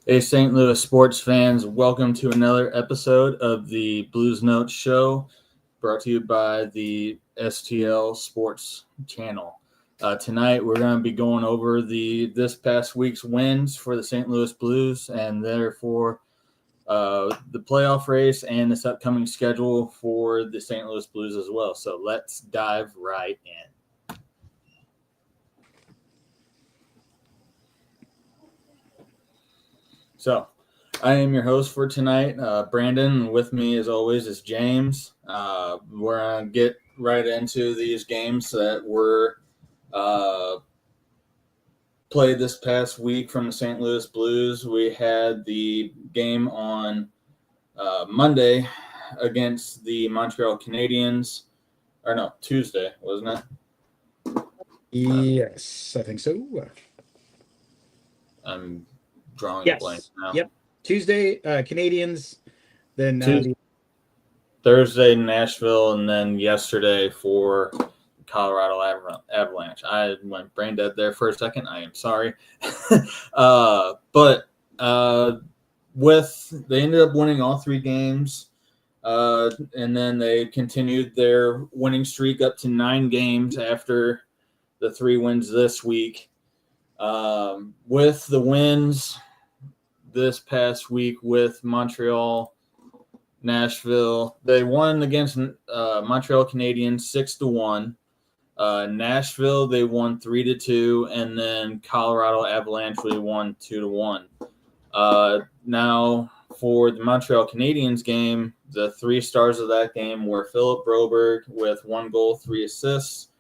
Hey, St. Louis sports fans, welcome to another episode of the Blues Notes Show, brought to you by the STL Sports channel. Tonight, we're going to be going over this past week's wins for the St. Louis Blues, and therefore the playoff race and this upcoming schedule for the St. Louis Blues as well. So let's dive right in. So, I am your host for tonight, Brandon, and with me, as always, is James. We're going to get right into these games that were played this past week from the St. Louis Blues. We had the game on Monday against the Montreal Canadiens. Or no, Tuesday, wasn't it? Yes, I think so. I'm drawing a blank now. Yep. Tuesday, Canadians. Then Thursday, Nashville, and then yesterday for Colorado Avalanche. I went brain dead there for a second. I am sorry. But they ended up winning all three games, and then they continued their winning streak up to 9 games after the 3 wins this week. With the wins this past week with Montreal, Nashville, they won against Montreal Canadiens 6-1. Nashville, they won 3-2, and then Colorado Avalanche, they won 2-1. Now for the Montreal Canadiens game, the 3 stars of that game were Philip Broberg with 1 goal, 3 assists.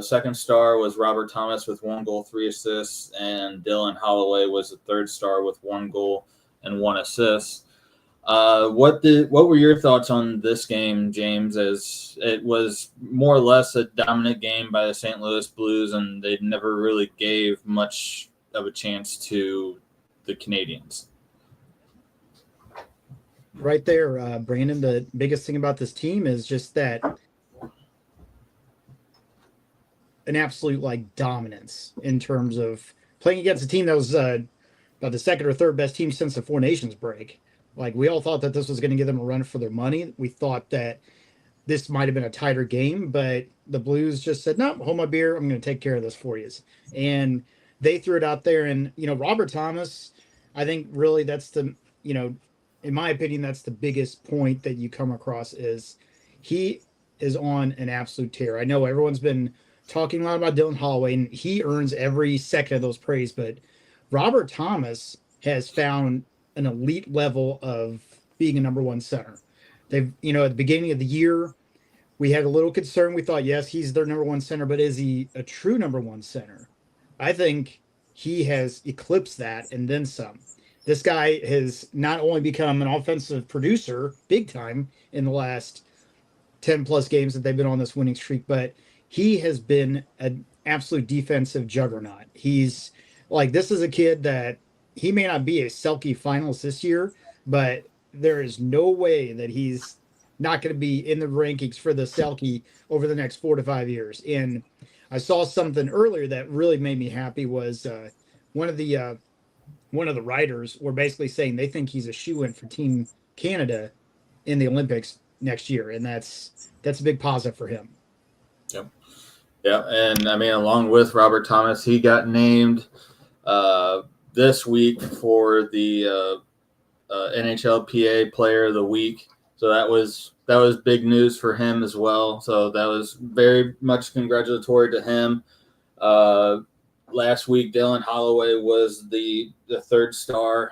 Second star was Robert Thomas with 1 goal, 3 assists, and Dylan Holloway was the third star with 1 goal and 1 assist. What were your thoughts on this game, James? As it was more or less a dominant game by the St. Louis Blues, and they never really gave much of a chance to the Canadians. Right there, Brandon, the biggest thing about this team is just that an absolute dominance in terms of playing against a team that was about the second or third best team since the Four Nations break. We all thought that this was going to give them a run for their money. We thought that this might have been a tighter game, but the Blues just said, no, hold my beer. I'm going to take care of this for you. And they threw it out there. And, Robert Thomas, I think really that's in my opinion, that's the biggest point that you come across is he is on an absolute tear. I know everyone's been talking a lot about Dylan Holloway, and he earns every second of those praise, but Robert Thomas has found an elite level of being a number one center. They've, at the beginning of the year, we had a little concern. We thought, yes, he's their number one center, but is he a true number one center? I think he has eclipsed that and then some. This guy has not only become an offensive producer big time in the last 10 plus games that they've been on this winning streak, but he has been an absolute defensive juggernaut. He's this is a kid that he may not be a Selke finalist this year, but there is no way that he's not going to be in the rankings for the Selke over the next 4 to 5 years. And I saw something earlier that really made me happy was one of the writers were basically saying they think he's a shoo-in for Team Canada in the Olympics next year, and that's a big positive for him. Yep. Yeah, and along with Robert Thomas, he got named this week for the NHLPA Player of the Week. So that was big news for him as well. So that was very much congratulatory to him. Last week, Dylan Holloway was the third star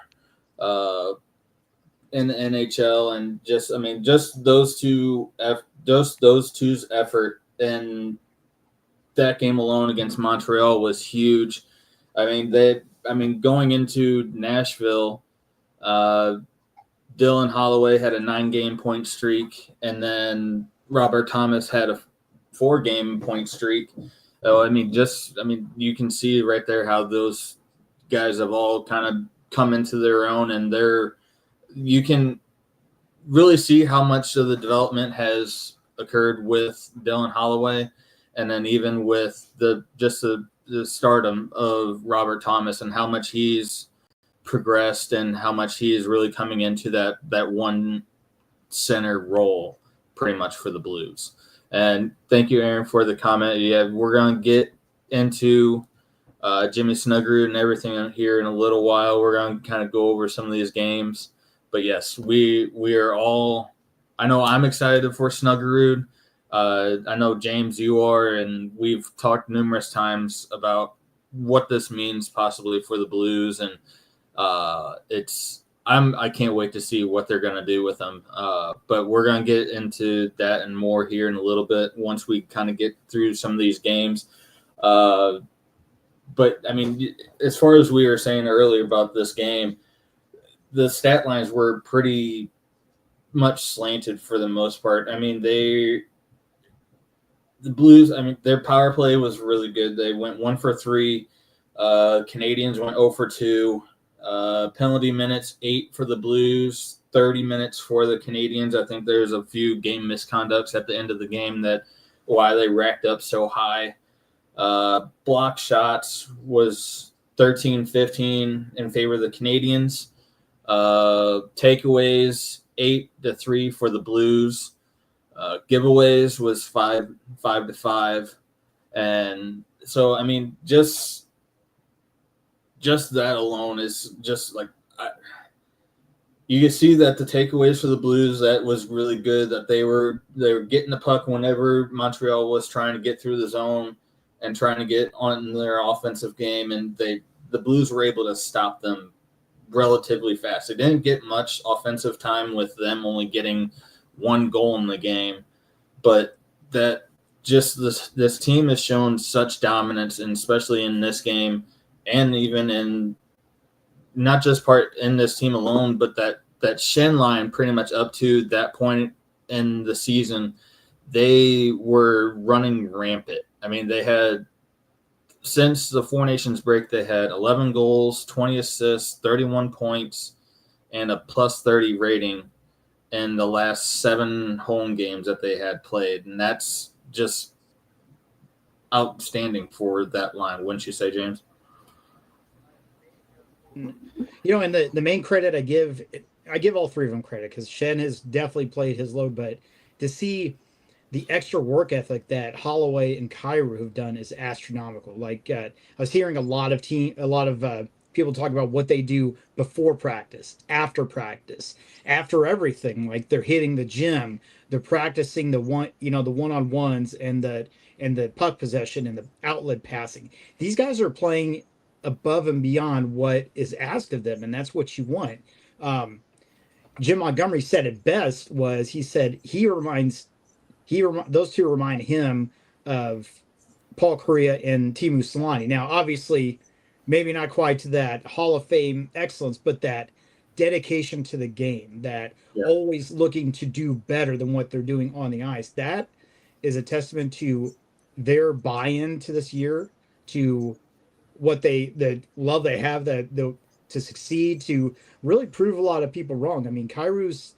in the NHL, and just those two's effort in that game alone against Montreal was huge. Going into Nashville, Dylan Holloway had a 9-game point streak, and then Robert Thomas had a 4-game point streak. So, you can see right there how those guys have all kind of come into their own, and you can really see how much of the development has occurred with Dylan Holloway, and then even with the stardom of Robert Thomas and how much he's progressed and how much he is really coming into that one center role pretty much for the Blues. And thank you, Aaron, for the comment. Yeah, we're going to get into Jimmy Snuggerud and everything here in a little while. We're going to kind of go over some of these games. But yes, we are all – I know I'm excited for Snuggerud. I know, James, you are, and we've talked numerous times about what this means possibly for the Blues, and I can't wait to see what they're going to do with them. But we're going to get into that and more here in a little bit once we kind of get through some of these games. But I mean, as far as we were saying earlier about this game, the stat lines were pretty much slanted for the most part. I mean, the Blues, I mean, their power play was really good. They went 1 for 3. Canadians went 0 for 2. Penalty minutes, 8 for the Blues, 30 minutes for the Canadians. I think there's a few game misconducts at the end of the game that why they racked up so high. Block shots was 13-15 in favor of the Canadians. Takeaways, 8-3 for the Blues. Giveaways was 5-5. And so, I mean, just that alone is just like you can see that the takeaways for the Blues, that was really good, that they were getting the puck whenever Montreal was trying to get through the zone and trying to get on their offensive game, and the Blues were able to stop them relatively fast. They didn't get much offensive time with them only getting 1 goal in the game, but that just this team has shown such dominance, and especially in this game, and even in not just part in this team alone, but that Shen line pretty much up to that point in the season, they were running rampant. I mean, they had, since the Four Nations break, they had 11 goals, 20 assists, 31 points, and a +30 rating in the last 7 home games that they had played. And that's just outstanding for that line, wouldn't you say, James? You know, and the main credit I give all 3 of them credit, because Shen has definitely played his load, but to see the extra work ethic that Holloway and Kyrou have done is astronomical. Like I was hearing a lot of people talk about what they do before practice, after everything. Like they're hitting the gym, they're practicing the one-on-ones and the puck possession and the outlet passing. These guys are playing above and beyond what is asked of them, and that's what you want. Jim Montgomery said it best. He said those 2 remind him of Paul Kariya and Teemu Selanne. Now, obviously, maybe not quite to that Hall of Fame excellence, but that dedication to the game, that always looking to do better than what they're doing on the ice. That is a testament to their buy-in to this year, to what the love they have to succeed, to really prove a lot of people wrong. I mean, Kyrou's,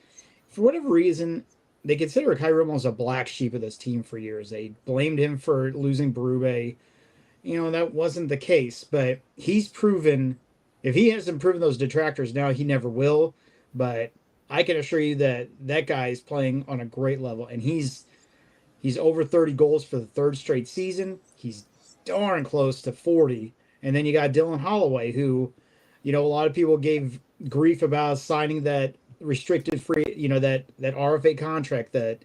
for whatever reason, they consider Kyrou almost a black sheep of this team for years. They blamed him for losing Berube. You know, that wasn't the case, but he's proven, if he hasn't proven those detractors now, he never will. But I can assure you that guy is playing on a great level, and he's over 30 goals for the 3rd straight season. He's darn close to 40. And then you got Dylan Holloway, who, you know, a lot of people gave grief about signing that restricted free, you know, that RFA contract that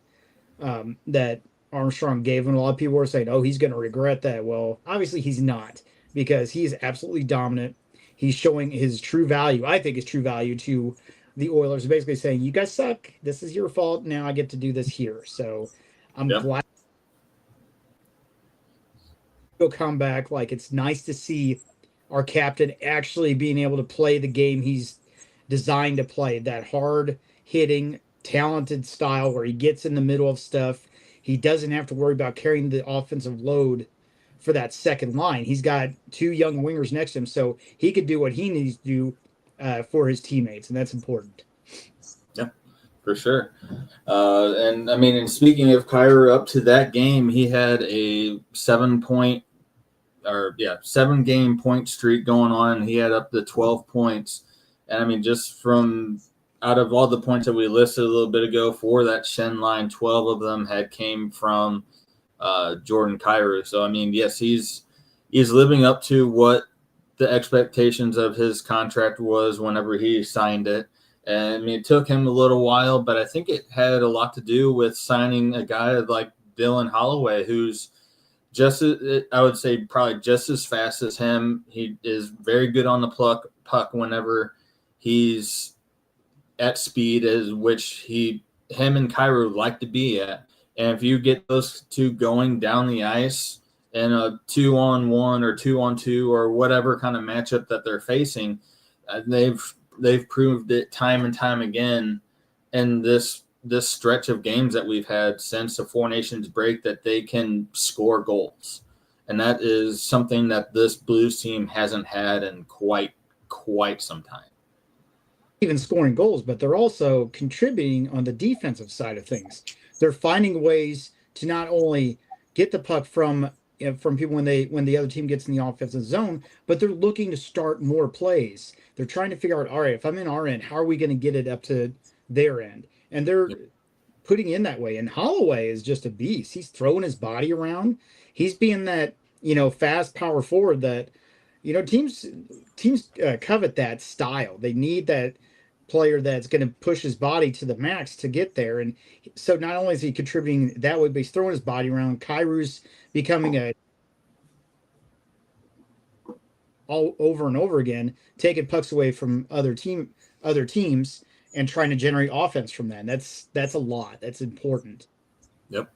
Armstrong gave him. A lot of people were saying, oh, he's going to regret that. Well, obviously he's not, because he's absolutely dominant. He's showing his true value, I think his true value to the Oilers, basically saying, you guys suck. This is your fault. Now I get to do this here. So I'm glad he'll come back. Like, it's nice to see our captain actually being able to play the game he's designed to play, that hard hitting, talented style where he gets in the middle of stuff. He doesn't have to worry about carrying the offensive load for that second line. He's got 2 young wingers next to him, so he could do what he needs to do for his teammates, and that's important. Yeah, for sure. And I mean, and speaking of Kyrou, up to that game, he had a 7-game point streak going on. He had up to 12 points. And I mean, just from out of all the points that we listed a little bit ago for that Shen line, 12 of them had came from Jordan Kyrou. So I mean, yes, he's living up to what the expectations of his contract was whenever he signed it. And I mean, it took him a little while, but I think it had a lot to do with signing a guy like Dylan Holloway, who's I would say probably just as fast as him. He is very good on the puck whenever he's at speed, as which him and Kyrou like to be at. And if you get those two going down the ice in a 2-on-1 or 2-on-2 or whatever kind of matchup that they're facing, they've proved it time and time again in this stretch of games that we've had since the Four Nations break that they can score goals. And that is something that this Blues team hasn't had in quite some time. Even scoring goals, but they're also contributing on the defensive side of things. They're finding ways to not only get the puck from people when the other team gets in the offensive zone, but they're looking to start more plays. They're trying to figure out, all right, if I'm in our end, how are we going to get it up to their end? And they're putting in that way. And Holloway is just a beast. He's throwing his body around. He's being that, fast power forward that, teams covet that style. They need that player that's going to push his body to the max to get there. And so not only is he contributing that way, but he's throwing his body around. Kyrou's becoming all over and over again, taking pucks away from other teams and trying to generate offense from that. And that's a lot. That's important. Yep.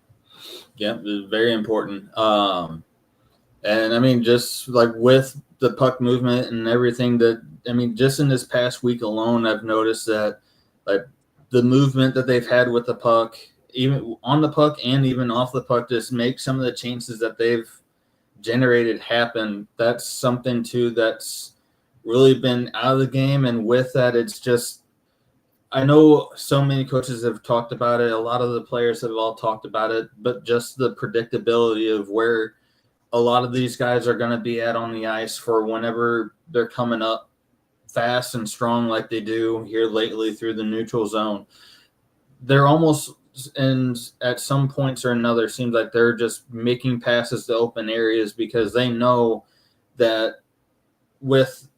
It's very important. And I mean, just like with the puck movement and everything just in this past week alone, I've noticed that like the movement that they've had with the puck, even on the puck and even off the puck, just make some of the chances that they've generated happen. That's something too that's really been out of the game. And with that, it's just, I know so many coaches have talked about it. A lot of the players have all talked about it, but just the predictability of where a lot of these guys are going to be at on the ice for whenever they're coming up fast and strong like they do here lately through the neutral zone. They're almost, and at some points or another, seems like they're just making passes to open areas because they know that with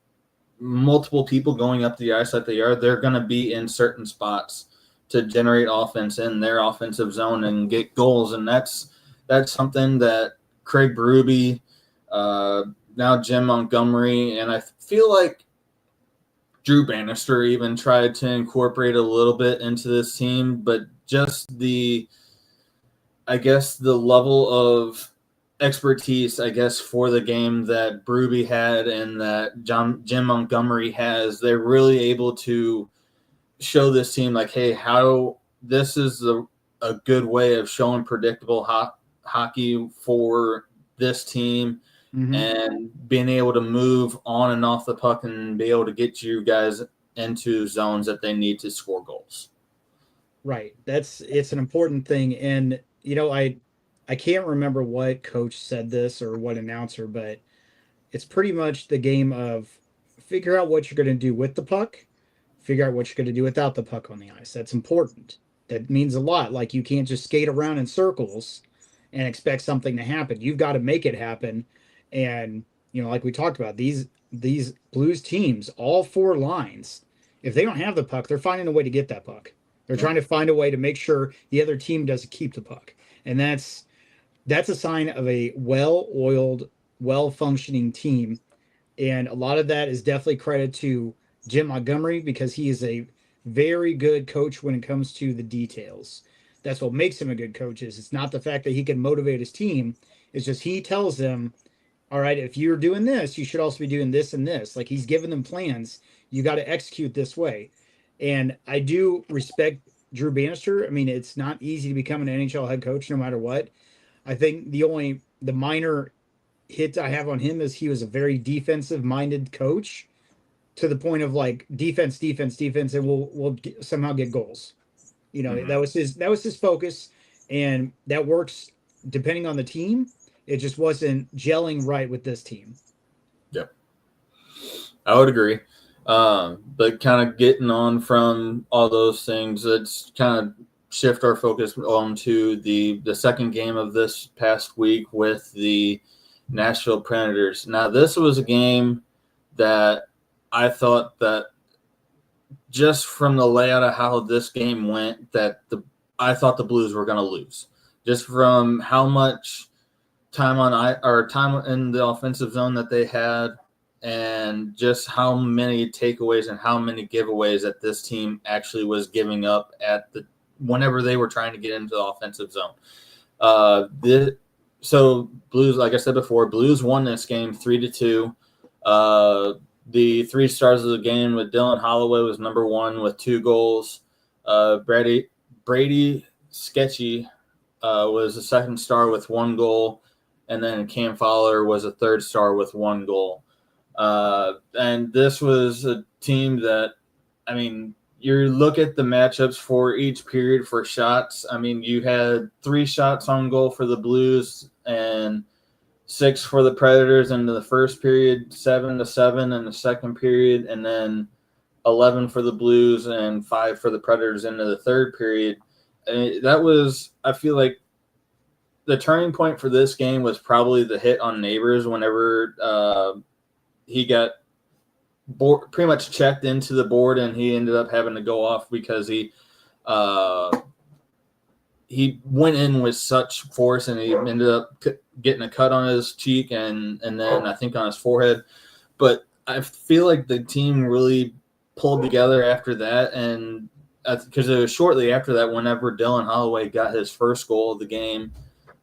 multiple people going up the ice like they are, they're going to be in certain spots to generate offense in their offensive zone and get goals. And that's something that Craig Berube, now Jim Montgomery, and I feel like Drew Bannister even tried to incorporate a little bit into this team, but just the level of expertise, for the game that Berube had and that Jim Montgomery has, they're really able to show this team like, hey, how this is a good way of showing predictable hockey for this team. Mm-hmm. And being able to move on and off the puck and be able to get you guys into zones that they need to score goals. Right. It's an important thing. And, I can't remember what coach said this or what announcer, but it's pretty much the game of figure out what you're going to do with the puck, figure out what you're going to do without the puck on the ice. That's important. That means a lot. Like, you can't just skate around in circles and expect something to happen. You've got to make it happen. And, like we talked about, these Blues teams, all four lines, if they don't have the puck, they're finding a way to get that puck. They're trying to find a way to make sure the other team doesn't keep the puck. And that's a sign of a well-oiled, well-functioning team. And a lot of that is definitely credit to Jim Montgomery because he is a very good coach when it comes to the details. That's what makes him a good coach. It's not the fact that he can motivate his team. It's just he tells them, all right, if you're doing this, you should also be doing this and this. Like, he's giving them plans. You got to execute this way. And I do respect Drew Bannister. I mean, it's not easy to become an NHL head coach no matter what. I think the minor hit I have on him is he was a very defensive-minded coach to the point of like defense, and we'll somehow get goals. Mm-hmm. That was his focus, and that works depending on the team. It just wasn't gelling right with this team. Yep, I would agree. But kind of getting on from all those things, let's kind of shift our focus on to the second game of this past week with the Nashville Predators. Now, this was a game that I thought that just from the layout of how this game went, I thought the Blues were going to lose. Just from how much time in the offensive zone that they had, and just how many takeaways and how many giveaways that this team actually was giving up whenever they were trying to get into the offensive zone. So Blues, like I said before, Blues won this game 3-2. The 3 stars of the game with Dylan Holloway was number 1 with 2 goals. Brady Sketchy was the second star with 1 goal. And then Cam Fowler was a third star with 1 goal. And this was a team that, I mean, you look at the matchups for each period for shots. I mean, you had 3 shots on goal for the Blues and 6 for the Predators into the first period, 7-7 in the second period, and then 11 for the Blues and 5 for the Predators into the third period. And that was, I feel like, the turning point for this game was probably the hit on Neighbors whenever he got pretty much checked into the board, and he ended up having to go off because he went in with such force, and he ended up getting a cut on his cheek and then I think on his forehead. But I feel like the team really pulled together after that, and because it was shortly after that whenever Dylan Holloway got his first goal of the game,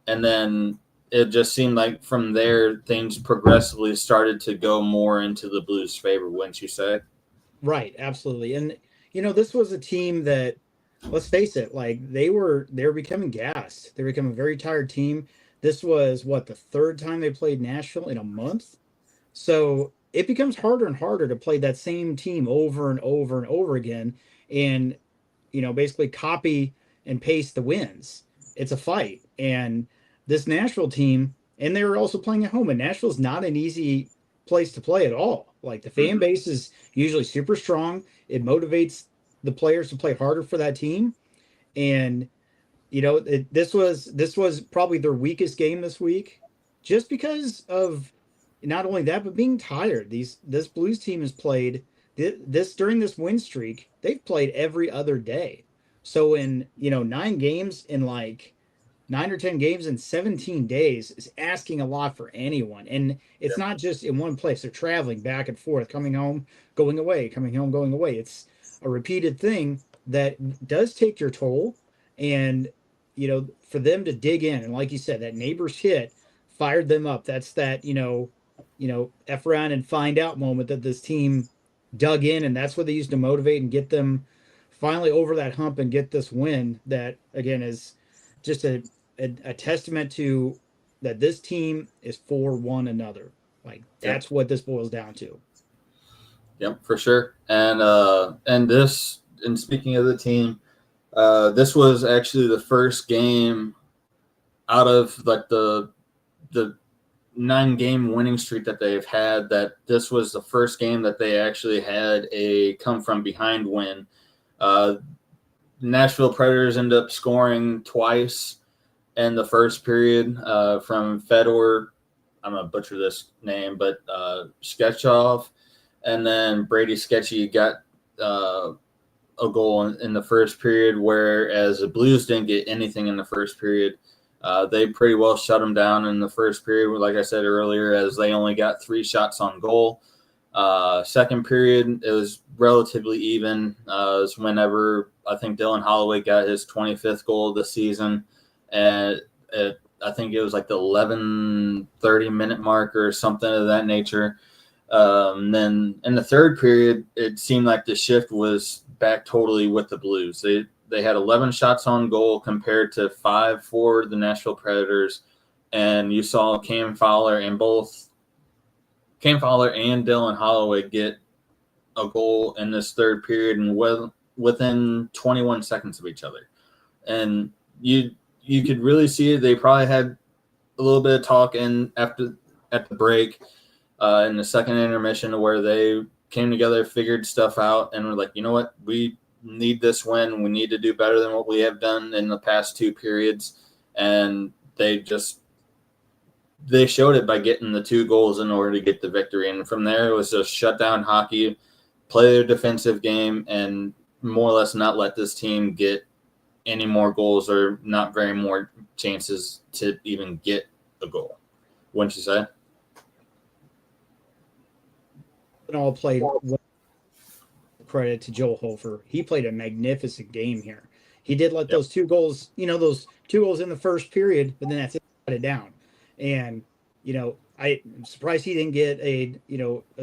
and then it just seemed like from there things progressively started to go more into the Blues' favor, wouldn't you say? Right, absolutely. And this was a team that, let's face it, like they were becoming gassed. They were becoming a very tired team. This was the third time they played Nashville in a month. So it becomes harder and harder to play that same team over and over and over again, and basically copy and paste the wins. It's a fight. And this Nashville team, and they were also playing at home, and Nashville's not an easy place to play at all. Like, the fan base is usually super strong. It motivates the players to play harder for that team. And this was probably their weakest game this week, just because of not only that, but being tired. This Blues team has played this during this win streak. They've played every other day. So in 9 games in 9 or 10 games in 17 days is asking a lot for anyone. And it's not just in one place. They're traveling back and forth, coming home, going away, coming home, going away. It's a repeated thing that does take your toll. And, for them to dig in, and like you said, that Neighbors hit fired them up. That's that, F around and find out moment that this team dug in. And that's what they used to motivate and get them finally over that hump and get this win that, again, is just a testament to that this team is for one another. Like, that's what this boils down to. Yep, for sure. And speaking of the team, this was actually the first game out of like the 9-game winning streak that they've had, that this was the first game that they actually had a come from behind win. Nashville Predators ended up scoring twice in the first period from Fedor, I'm going to butcher this name, but Skechov, and then Brady Sketchy got a goal in the first period, whereas the Blues didn't get anything in the first period. They pretty well shut them down in the first period, like I said earlier, as they only got 3 shots on goal. Second period, it was relatively even. It was whenever I think Dylan Holloway got his 25th goal of the season, and I think it was like the 11:30 minute mark or something of that nature. Then in the third period, it seemed like the shift was back totally with the Blues. They had 11 shots on goal compared to 5 for the Nashville Predators, and you saw Cam Fowler and Dylan Holloway get a goal in this third period and within 21 seconds of each other. And you could really see it. They probably had a little bit of talk at the break in the second intermission where they came together, figured stuff out, and we're like, you know what? We need this win. We need to do better than what we have done in the past 2 periods. And they showed it by getting the 2 goals in order to get the victory. And from there, it was just shut down hockey, play their defensive game, and more or less not let this team get any more goals or not very more chances to even get a goal. Wouldn't you say? And all played credit to Joel Hofer. He played a magnificent game here. He did let those 2 goals, those 2 goals in the first period, but then that's it, shut it down. And, I'm surprised he didn't get a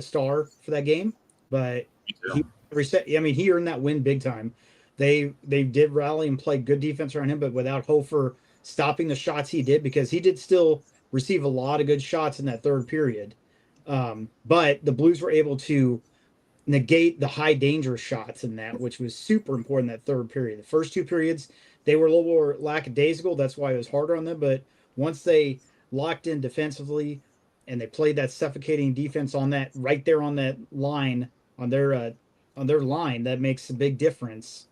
star for that game, but he earned that win big time. They did rally and play good defense around him, but without Hofer stopping the shots he did, because he did still receive a lot of good shots in that third period. But the Blues were able to negate the high danger shots in that, which was super important that third period. The first 2 periods, they were a little more lackadaisical. That's why it was harder on them. But once they locked in defensively and they played that suffocating defense on that right there on that line, on their line, that makes a big difference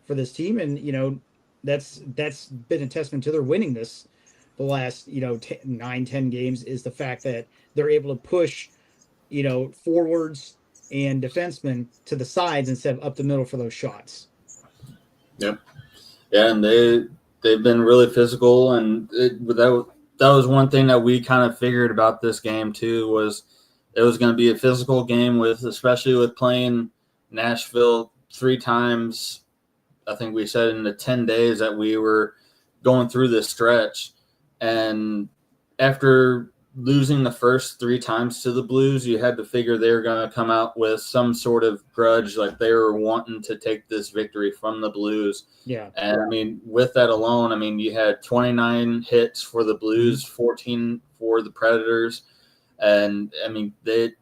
for this team. And that's been a testament to their winning this the last 9-10 games, is the fact that they're able to push forwards and defensemen to the sides instead of up the middle for those shots. Yep. Yeah, and they've been really physical, and that was one thing that we kind of figured about this game too, was it was going to be a physical game, especially with playing Nashville 3 times. I think we said in the 10 days that we were going through this stretch, and after losing the first 3 times to the Blues, you had to figure they were going to come out with some sort of grudge, like they were wanting to take this victory from the Blues. Yeah. And with that alone, you had 29 hits for the Blues, 14 for the Predators. And the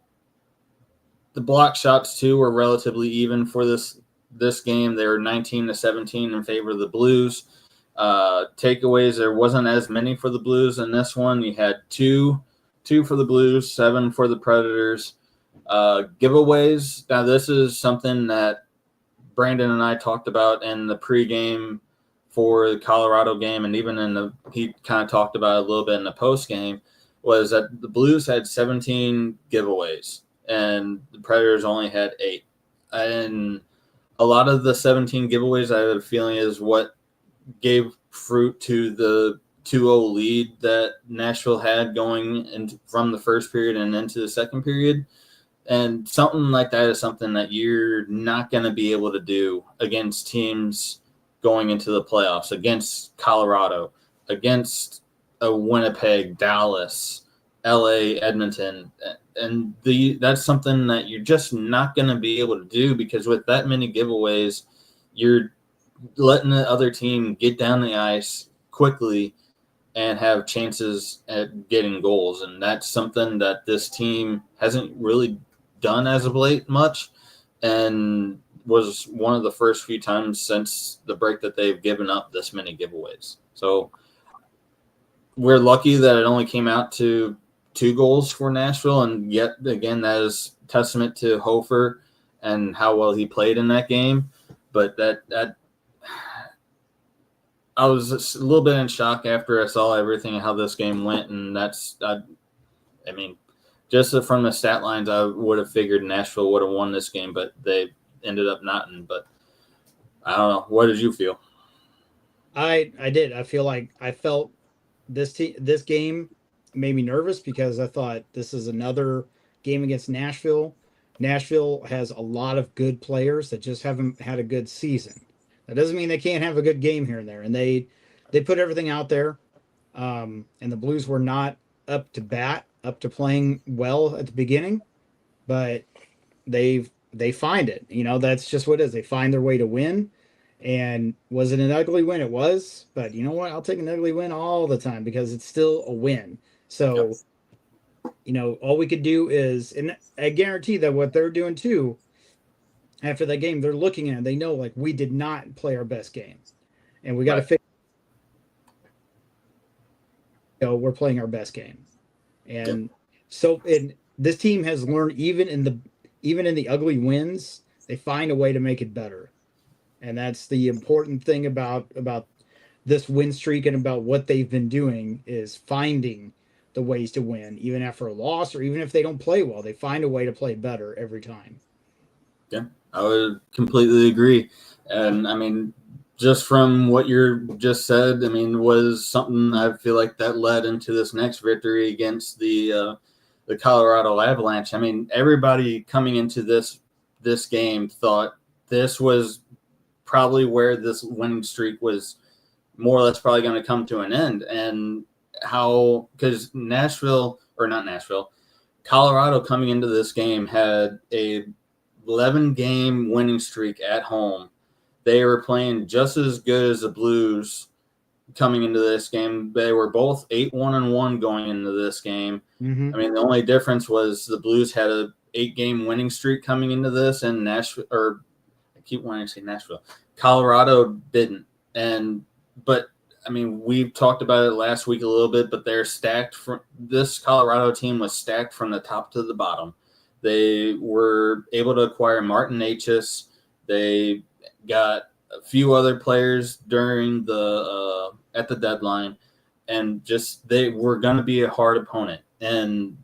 block shots too were relatively even for this game. They were 19-17 in favor of the Blues. Takeaways, there wasn't as many for the Blues in this one. You had 2 for the Blues, 7 for the Predators. Giveaways, now this is something that Brandon and I talked about in the pregame for the Colorado game, and even he kind of talked about it a little bit in the postgame, was that the Blues had 17 giveaways and the Predators only had 8. And a lot of the 17 giveaways, I have a feeling, is what gave fruit to the 2-0 lead that Nashville had going from the first period and into the second period. And something like that is something that you're not going to be able to do against teams going into the playoffs, against Colorado, against Winnipeg, Dallas, LA, Edmonton. And that's something that you're just not going to be able to do, because with that many giveaways, you're letting the other team get down the ice quickly and have chances at getting goals. And that's something that this team hasn't really done as of late much, and was one of the first few times since the break that they've given up this many giveaways. So we're lucky that it only came out to 2 goals for Nashville, and yet again, that is testament to Hofer and how well he played in that game. But that I was a little bit in shock after I saw everything, how this game went, and just from the stat lines, I would have figured Nashville would have won this game, but they ended up not. But I don't know. What did you feel? I did. I felt this game made me nervous, because I thought this is another game against Nashville. Nashville has a lot of good players that just haven't had a good season. That doesn't mean they can't have a good game here and there. And they put everything out there. And the Blues were not up to playing well at the beginning, but they find it. That's just what it is. They find their way to win. And was it an ugly win? It was, but you know what? I'll take an ugly win all the time, because it's still a win. So, all we could do is, and I guarantee that what they're doing too, after that game, they're looking at it, they know, like, we did not play our best game, and we got to fix. We're playing our best game, and so this team has learned, even in even in the ugly wins, they find a way to make it better. And that's the important thing about this win streak and about what they've been doing is finding the ways to win, even after a loss or even if they don't play well, they find a way to play better every time. Yeah, I would completely agree. And I mean, just from what you just said, I mean, was something I feel like that led into this next victory against the Colorado Avalanche. I mean, everybody coming into this game thought this was probably where this winning streak was more or less probably going to come to an end. And how, because Colorado coming into this game had a 11-game winning streak at home. They were playing just as good as the Blues coming into this game. They were both 8-1-1 going into this game. Mm-hmm. I mean, the only difference was the Blues had a 8-game winning streak coming into this, and I keep wanting to say Nashville. Colorado didn't. But I mean, we've talked about it last week a little bit, but they're stacked. This Colorado team was stacked from the top to the bottom. They were able to acquire Martin Necas. They got a few other players during at the deadline, and just they were going to be a hard opponent. And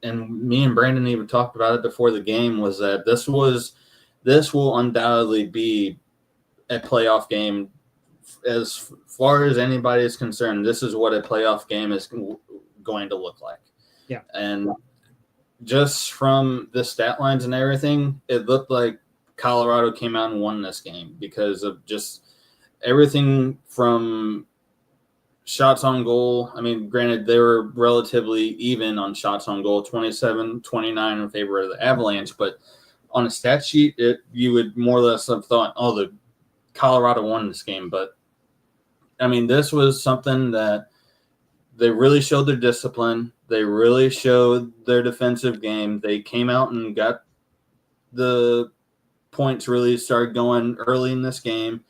me and Brandon even talked about it before the game, was that this will undoubtedly be a playoff game. As far as anybody is concerned, this is what a playoff game is going to look like. Yeah. And just from the stat lines and everything, it looked like Colorado came out and won this game because of just everything from shots on goal. I mean, granted, they were relatively even on shots on goal, 27-29 in favor of the Avalanche, but on a stat sheet, you would more or less have thought, oh, the Colorado won this game. But, I mean, this was something that they really showed their discipline. They really showed their defensive game. They came out and got the points really started going early in this game.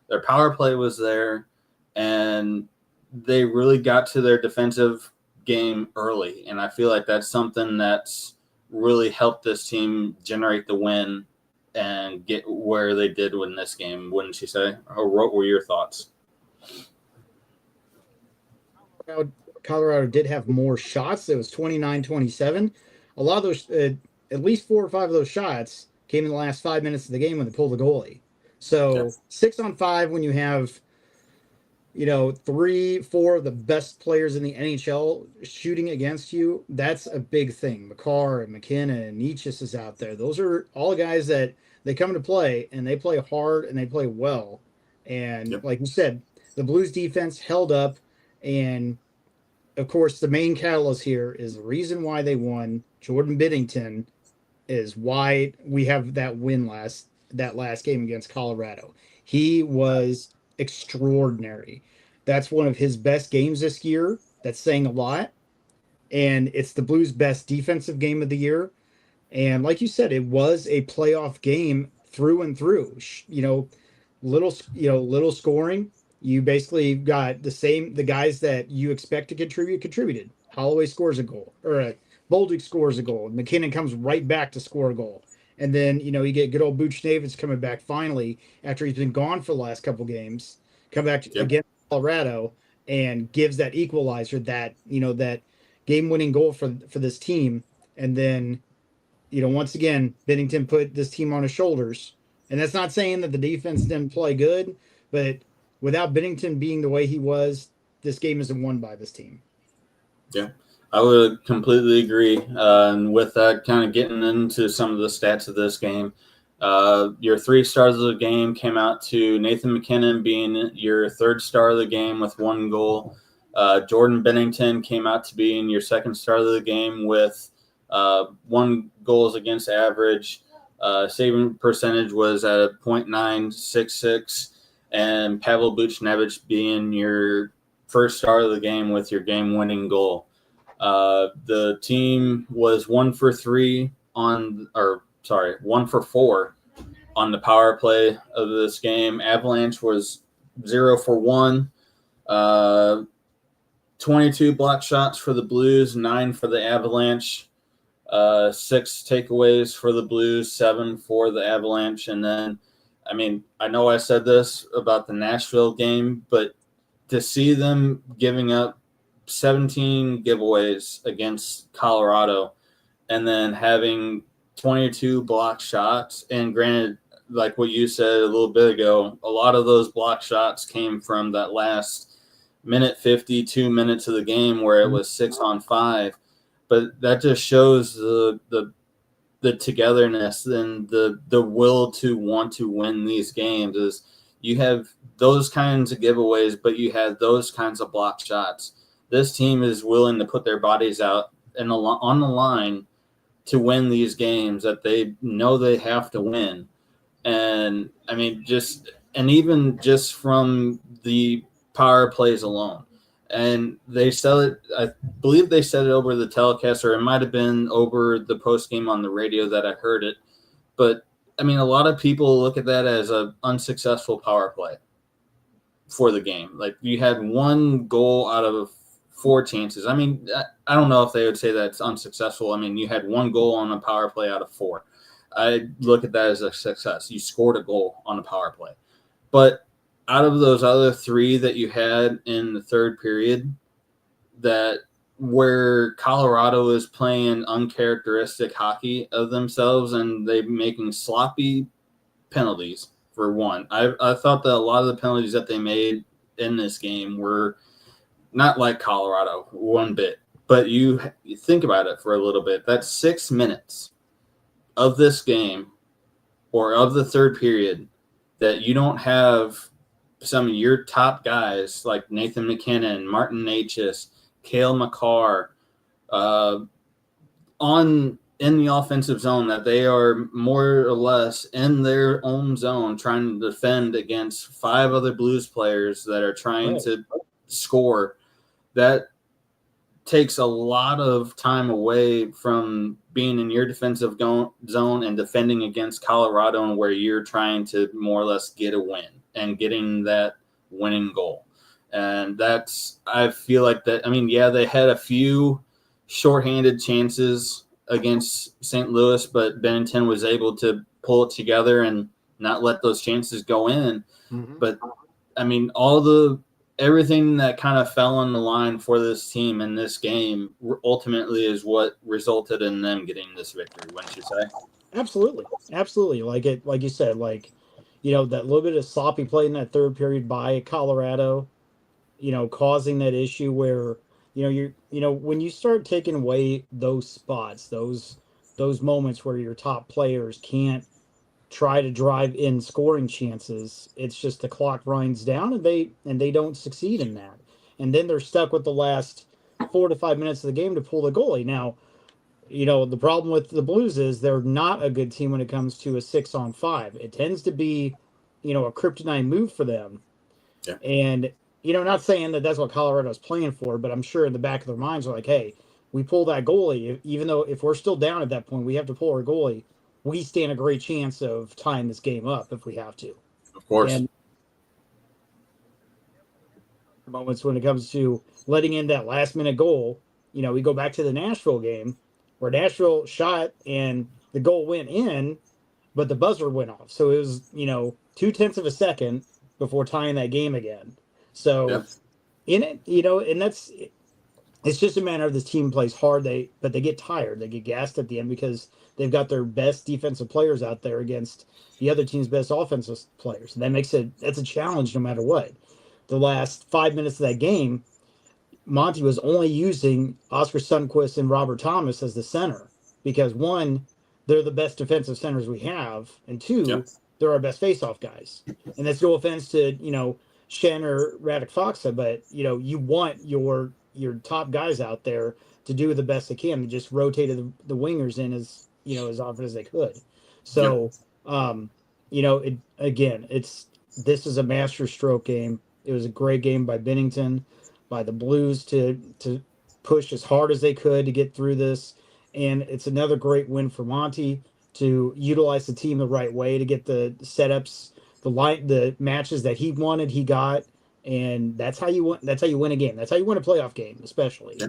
Their power play was there, and they really got to their defensive game early. And I feel like that's something that's really helped this team generate the win and get where they did win this game, wouldn't you say? Or what were your thoughts? Colorado did have more shots. It was 29-27. A lot of those, at least 4 or 5 of those shots came in the last 5 minutes of the game when they pulled the goalie. So 6 on 5 when you have, 3, 4 of the best players in the NHL shooting against you, that's a big thing. McCarr and McKinnon and Necas is out there. Those are all guys that they come to play, and they play hard and they play well. And like you said, the Blues defense held up, and of course, the main catalyst here is the reason why they won. Jordan Binnington is why we have that win that last game against Colorado. He was extraordinary. That's one of his best games this year. That's saying a lot. And it's the Blues' best defensive game of the year. And like you said, it was a playoff game through and through. Little scoring. You basically got the guys that you expect to contributed. Holloway scores a goal, or Bolduc scores a goal. McKinnon comes right back to score a goal. And then, you get good old Buchnevich coming back finally after he's been gone for the last couple games, come back against Colorado and gives that equalizer, that game-winning goal for this team. And then, once again, Binnington put this team on his shoulders. And that's not saying that the defense didn't play good, but without Binnington being the way he was, this game isn't won by this team. Yeah, I would completely agree. And with that, kind of getting into some of the stats of this game, your 3 stars of the game came out to Nathan McKinnon being your 3rd star of the game with 1 goal. Jordan Binnington came out to being your 2nd star of the game with 1 goals against average. Saving percentage was at a .966. And Pavel Buchnevich being your 1st star of the game with your game-winning goal. The team was 1 for 4 on the power play of this game. Avalanche was 0 for 1. 22 block shots for the Blues, 9 for the Avalanche. 6 takeaways for the Blues, 7 for the Avalanche. And then, I mean, I know I said this about the Nashville game, but to see them giving up 17 giveaways against Colorado and then having 22 block shots, and granted, like what you said a little bit ago, a lot of those block shots came from that last minute 50, 2 minutes of the game where it was 6-on-5. But that just shows the togetherness and the will to want to win these games. Is you have those kinds of giveaways, but you have those kinds of block shots. This team is willing to put their bodies out and on the line to win these games that they know they have to win. And I mean, even just from the power plays alone. And they said it, I believe they said it over the telecast, or it might have been over the post game on the radio that I heard it. But I mean, a lot of people look at that as an unsuccessful power play for the game. Like, you had 1 goal out of 4 chances. I mean, I don't know if they would say that's unsuccessful. I mean, you had 1 goal on a power play out of 4. I look at that as a success. You scored a goal on a power play. But out of those other 3 that you had in the third period, that where Colorado is playing uncharacteristic hockey of themselves and they're making sloppy penalties, for one. I thought that a lot of the penalties that they made in this game were not like Colorado one bit. But you think about it for a little bit. That's 6 minutes of this game, or of the third period, that you don't have some of your top guys like Nathan McKinnon, Martin Necas, Cale Makar, in the offensive zone, that they are more or less in their own zone trying to defend against 5 other Blues players that are trying to score. That takes a lot of time away from being in your defensive zone and defending against Colorado, and where you're trying to more or less get a win and getting that winning goal. And I feel like that. I mean, yeah, they had a few shorthanded chances against St. Louis, but Bennington was able to pull it together and not let those chances go in. Mm-hmm. But I mean, everything that kind of fell on the line for this team in this game ultimately is what resulted in them getting this victory, wouldn't you say? Absolutely. Like you said, that little bit of sloppy play in that third period by Colorado, causing that issue where, when you start taking away those spots, those moments where your top players can't try to drive in scoring chances, it's just the clock winds down and they don't succeed in that. And then they're stuck with the last 4 to 5 minutes of the game to pull the goalie. Now, the problem with the Blues is they're not a good team when it comes to a 6-on-5. It tends to be, a kryptonite move for them. Yeah. And, not saying that that's what Colorado's playing for, but I'm sure in the back of their minds are like, hey, we pull that goalie, even though if we're still down at that point, we have to pull our goalie. We stand a great chance of tying this game up if we have to. Of course. And moments when it comes to letting in that last-minute goal, we go back to the Nashville game where Nashville shot and the goal went in, but the buzzer went off. So it was, 0.2 of a second before tying that game again. So in it, and it's just a matter of this team plays hard, but they get tired. They get gassed at the end because they've got their best defensive players out there against the other team's best offensive players. And that's a challenge no matter what. The last 5 minutes of that game, Monty was only using Oscar Sundqvist and Robert Thomas as the center because, 1, they're the best defensive centers we have, and 2, they're our best faceoff guys. And that's no offense to, Shen or Radek Faksa, but, you want your top guys out there to do the best they can. They just rotated the wingers in as often as they could. So, this is a masterstroke game. It was a great game by Bennington, by the Blues to push as hard as they could to get through this. And it's another great win for Monty to utilize the team the right way to get the setups, the matches that he wanted, he got. And that's how you win. That's how you win a game. That's how you win a playoff game, especially. Yeah.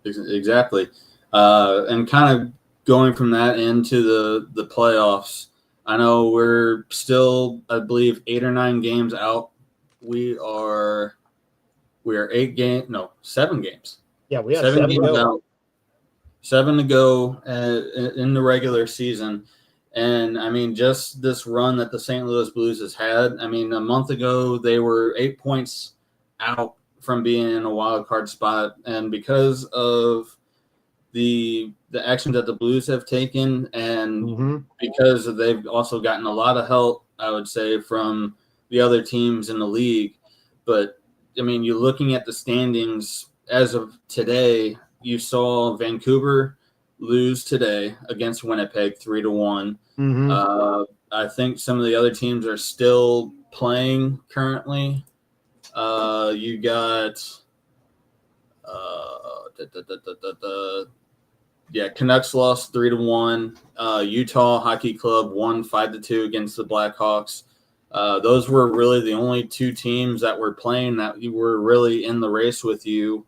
Exactly. And kind of going from that into the playoffs. I know we're still, I believe, 8 or 9 games out. We are 7 games. Yeah, we have 7 7 to games go. out. 7 to go in the regular season. And I mean, just this run that the St. Louis Blues has had. I mean, a month ago they were 8 points out from being in a wild card spot, and because of the action that the Blues have taken, and because they've also gotten a lot of help, I would say, from the other teams in the league. But I mean, you're looking at the standings as of today. You saw Vancouver lose today against Winnipeg 3-1. I think some of the other teams are still playing currently. You got Canucks lost 3-1. Utah Hockey Club won 5-2 against the Blackhawks. Those were really the only 2 teams that were playing that you were really in the race with you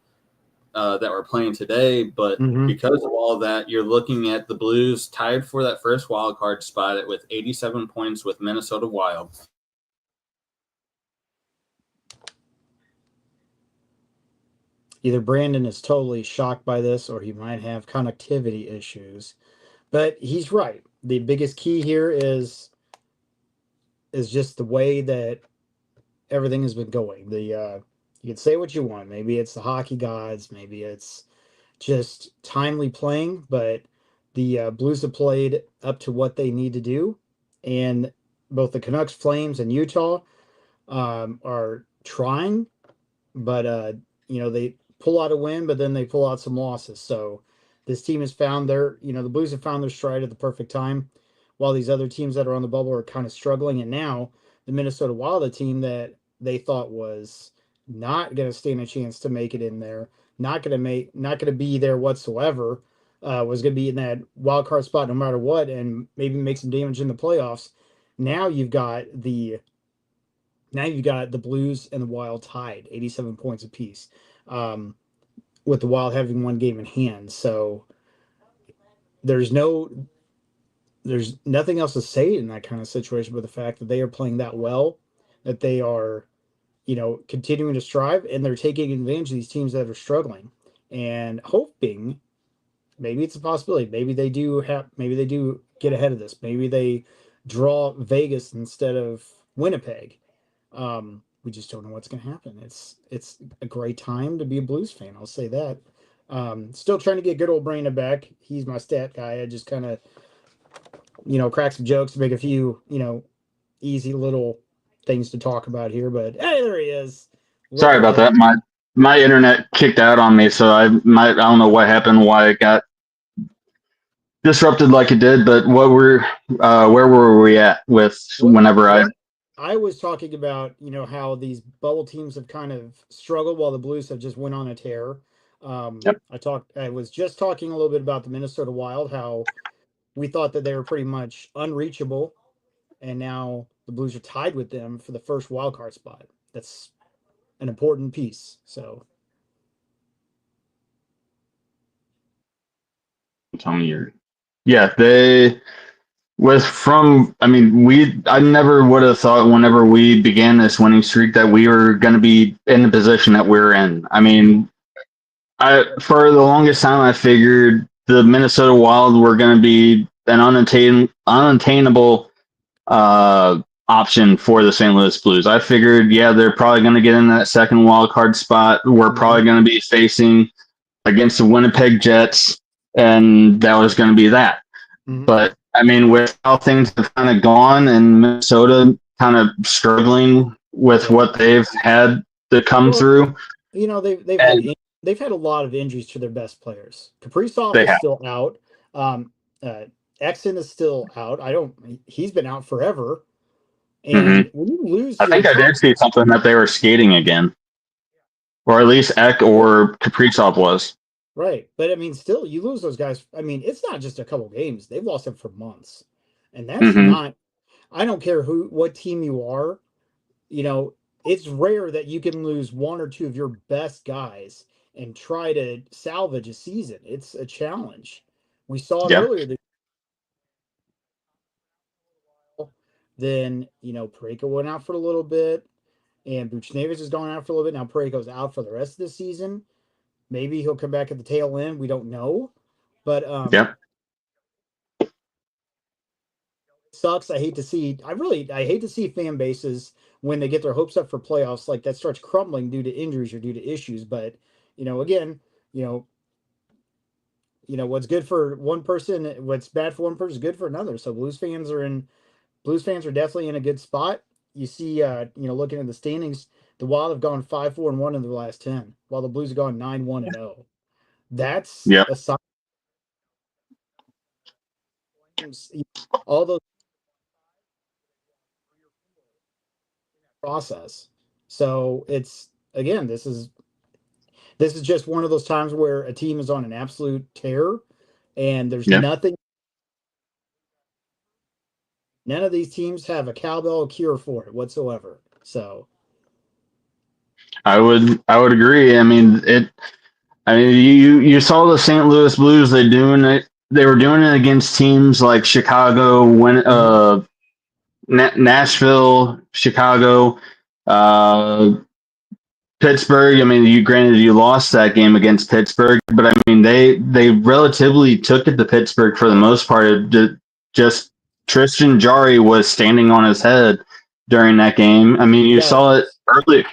that were playing today. But because of all of that, you're looking at the Blues tied for that first wild card spot with 87 points with Minnesota Wild. Either Brandon is totally shocked by this or he might have connectivity issues. But he's right. The biggest key here is just the way that everything has been going. You can say what you want. Maybe it's the hockey gods, maybe it's just timely playing, but the Blues have played up to what they need to do, and both the Canucks, Flames, and Utah are trying, but they pull out a win, but then they pull out some losses. So this team has found the Blues have found their stride at the perfect time, while these other teams that are on the bubble are kind of struggling. And now the Minnesota Wild, a team that they thought was not going to stand a chance to make it in there, not going to be there whatsoever, was going to be in that wild card spot no matter what, and maybe make some damage in the playoffs. Now you've got the Blues and the Wild tied, 87 points apiece, with the Wild having 1 game in hand. So there's nothing else to say in that kind of situation but the fact that they are playing that well, that they are, continuing to strive, and they're taking advantage of these teams that are struggling and hoping maybe it's a possibility. Maybe they do get ahead of this. Maybe they draw Vegas instead of Winnipeg. We just don't know what's going to happen. It's a great time to be a Blues fan. I'll say that. Still trying to get good old Brandon back. He's my stat guy. I just kind of, crack some jokes to make a few, easy little things to talk about here. But hey, there he is. Sorry about that. My internet kicked out on me, so I don't know what happened, why it got disrupted like it did. But where were we at with whenever I was talking about, how these bubble teams have kind of struggled while the Blues have just went on a tear. Yep. I was just talking a little bit about the Minnesota Wild, how we thought that they were pretty much unreachable, and now the Blues are tied with them for the first wild card spot. That's an important piece. So tell me they was from, I mean, I never would have thought whenever we began this winning streak that we were going to be in the position that we're in. I mean, for the longest time, I figured the Minnesota Wild were going to be an unattainable option for the St. Louis Blues. I figured, they're probably going to get in that second wild card spot. We're probably going to be facing against the Winnipeg Jets, and that was going to be that. But I mean, with how things have kind of gone and Minnesota kind of struggling with what they've had to come through, they've had a lot of injuries to their best players. Kaprizov is still out. Exon is still out. He's been out forever. And when you lose, I think I did see something that they were skating again, or at least Ek or Kaprizov was. Right. But I mean, still, you lose those guys. I mean, it's not just a couple games. They've lost them for months. And that's not, I don't care what team you are, it's rare that you can lose 1 or 2 of your best guys and try to salvage a season. It's a challenge. We saw it Yeah. earlier. Then, Parayko went out for a little bit, and Buchnevich is going out for a little bit. Now Parayko's out for the rest of the season. Maybe he'll come back at the tail end. We don't know. But Yeah. it sucks. I hate to see fan bases when they get their hopes up for playoffs, like that starts crumbling due to injuries or due to issues. But, again, what's good for one person, what's bad for one person is good for another. So Blues fans are definitely in a good spot. You see, looking at the standings, the Wild have gone 5-4-1 in the last 10, while the Blues have gone 9-1-0. That's Yeah. a sign. All those process. So it's again, this is just one of those times where a team is on an absolute tear, and there's Yeah. nothing. None of these teams have a cowbell cure for it whatsoever. So I would agree. I mean, you saw the St. Louis Blues. They were doing it against teams like Chicago, Nashville, Chicago, Pittsburgh. I mean, you lost that game against Pittsburgh, but I mean they relatively took it to Pittsburgh for the most part. Just Tristan Jarry was standing on his head during that game. I mean, you saw it he was